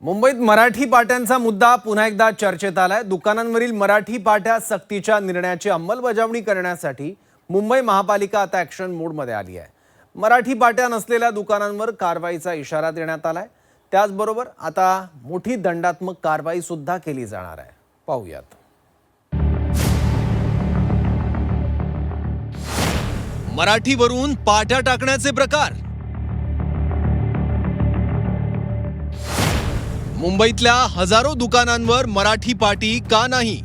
मुंबईत मराठी पाट्यांचा मुद्दा पुन्हा एकदा चर्चेत आलाय। दुकानांवरील मराठी पाट्या सक्तीच्या निर्णयाची अंमलबजावणी करण्यासाठी मुंबई महापालिका आता ॲक्शन मोडमध्ये आली आहे। मराठी पाट्या नसलेल्या दुकानांवर कारवाईचा इशारा देण्यात आलाय। त्याचबरोबर आता मोठी दंडात्मक कारवाई सुद्धा केली जाणार आहे। पाहूयात। मराठीवरून पाट्या टाकण्याचे प्रकार। मुंबईतल्या हजारो दुकानांवर मराठी पाटी का नाही?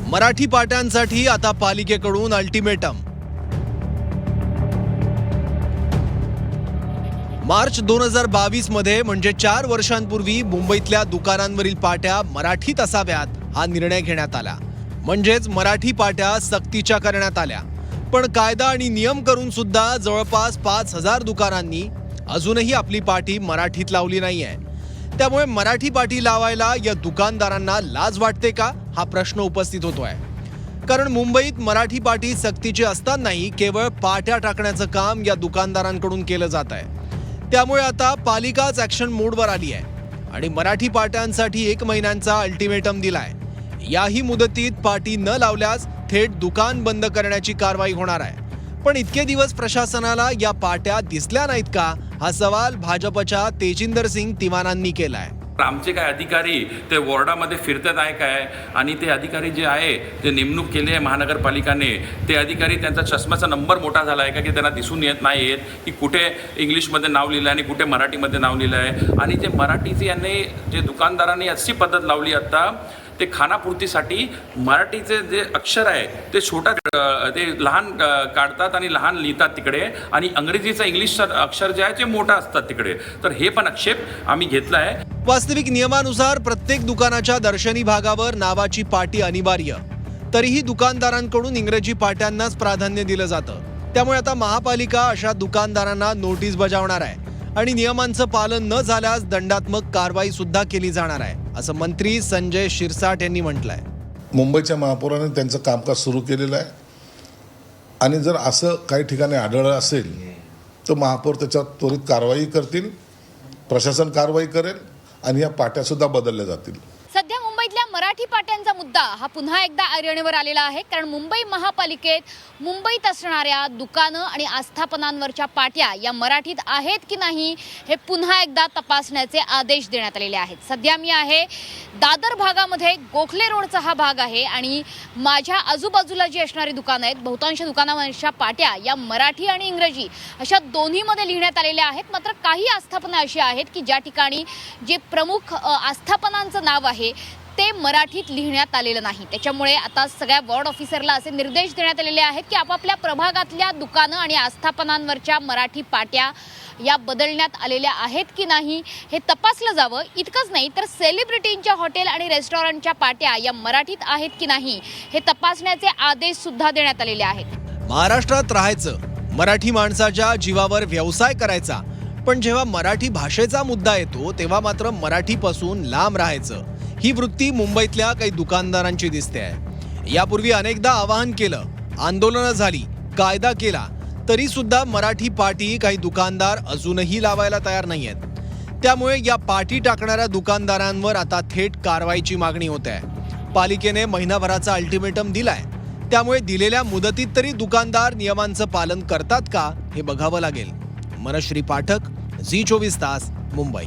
मराठी पाट्यांसाठी आता पालिकेकडून अल्टिमेटम। मार्च 2022 मध्ये म्हणजे 4 वर्षांपूर्वी मुंबईतल्या दुकानांवरील पाट्या मराठीत असाव्यात हा निर्णय घेण्यात आला। म्हणजेच मराठी पाट्या सक्तीच्या करण्यात आल्या। पण कायदा आणि नियम करून सुद्धा जवळपास 5000 दुकानांनी अजूनही आपली पाटी मराठीत लावली नाहीये। त्यामुळे मराठी पाटी लावायला या दुकानदारांना लाज वाटते का हा प्रश्न उपस्थित होतोय। कारण मुंबईत मराठी पाटी सक्तीची असतानाही केवळ पाट्या टाकण्याचं काम या दुकानदारांकडून केलं जात आहे। त्यामुळे आता पालिकाच ॲक्शन मोडवर आली आहे आणि मराठी पाट्यांसाठी 1 महिन्यांचा अल्टिमेटम दिलाय। याही मुदतीत पाटी न लावल्यास थेट दुकान बंद करण्याची कारवाई होणार आहे। पण इतके दिवस प्रशासनाला या पाट्या दिसल्या नाहीत का हा सवाल भाजपच्या तेजिंदर सिंग तिवानांनी केलाय। आमचे काय अधिकारी ते वॉर्डामध्ये फिरतात आहे काय, आणि ते अधिकारी जे आहे ते नेमणूक केली आहे महानगरपालिकाने, ते अधिकारी त्यांचा चष्म्याचा नंबर मोठा झाला आहे का की त्यांना दिसून येत नाही येत की कुठे इंग्लिशमध्ये नाव लिहिलं आहे आणि कुठे मराठीमध्ये नाव लिहिलं आहे। आणि जे मराठीचे यांनी जे दुकानदारांनी अशी पद्धत लावली आता ते खानापूर्तीसाठी मराठीचे जे अक्षर आहे ते छोटा ते लहान काढतात आणि लहान लिहितात तिकडे, आणि इंग्रजीचं इंग्लिश अक्षर जे आहे ते मोठा असतात तिकडे। तर हे पण आक्षेप आम्ही घेतला आहे। वास्तविक नियमानुसार प्रत्येक दुकानाच्या दर्शनी भागावर नावाची पाटी अनिवार्य, तरीही दुकानदारांकडून इंग्रजी पाट्यांनाच प्राधान्य दिलं जातं। त्यामुळे आता महापालिका अशा दुकानदारांना नोटीस बजावणार आहे आणि नियमांचं पालन न झाल्यास दंडात्मक कारवाई सुद्धा केली जाणार आहे, असं मंत्री संजय शिरसाट यांनी म्हटलंय। मुंबईच्या महापौरांनी त्यांचं कामकाज सुरू केलेलं आहे आणि जर असं काही ठिकाणी आढळलं असेल तर महापौर त्याच्यावर त्वरित कारवाई करतील, प्रशासन कारवाई करेल आणि या पाट्यासुद्धा बदलल्या जातील। सध्या मुंबईतल्या मराठी पाट्यांचा मुद्दा हा पुन्हा एकदा ऐरणीवर आलेला आहे। कारण मुंबई महापालिकेत मुंबईत असणाऱ्या दुकानं आणि आस्थापनांवरच्या पाट्या या मराठीत आहेत की नाही हे पुन्हा एकदा तपासण्याचे आदेश देण्यात आलेले आहेत। सध्या मी आहे दादर भागामध्ये, गोखले रोडचा हा भाग आहे आणि माझ्या आजूबाजूला जी असणारी दुकानं आहेत, बहुतांश दुकानांवरच्या पाट्या या मराठी आणि इंग्रजी अशा दोन्हीमध्ये लिहिण्यात आलेल्या आहेत। मात्र काही आस्थापना अशी आहेत की ज्या ठिकाणी जे प्रमुख आस्थापनांचं नाव आहे ते मराठीत लिहिण्यात आलेलं नाही। त्याच्यामुळे आता सगळ्या वॉर्ड ऑफिसरला असे निर्देश देण्यात आलेले आहेत की आपापल्या प्रभागातल्या दुकानं आणि आस्थापनांवरच्या मराठी पाट्या या बदलण्यात आलेल्या आहेत की नाही हे तपासलं जावं। इतकंच नाही तर सेलिब्रिटींच्या हॉटेल आणि रेस्टॉरंटच्या पाट्या या मराठीत आहेत की नाही हे तपासण्याचे आदेश सुद्धा देण्यात आलेले आहेत। महाराष्ट्रात राहायचं, मराठी माणसाच्या जीवावर व्यवसाय करायचा, पण जेव्हा मराठी भाषेचा मुद्दा येतो तेव्हा मात्र मराठीपासून लांब राहायचं, ही वृत्ती मुंबईतल्या काही दुकानदारांची दिसते आहे। यापूर्वी अनेकदा आवाहन केलं, आंदोलनं झाली, कायदा केला, तरी सुद्धा मराठी पाटी काही दुकानदार अजूनही लावायला तयार नाहीयेत। त्यामुळे या पाटी टाकणाऱ्या दुकानदारांवर आता थेट कारवाईची मागणी होते आहे। पालिकेने महिनाभराचा अल्टिमेटम दिलाय, त्यामुळे दिलेल्या मुदतीत तरी दुकानदार नियमांचं पालन करतात का हे बघावं लागेल। मनश्री पाठक, झी 24 तास, मुंबई।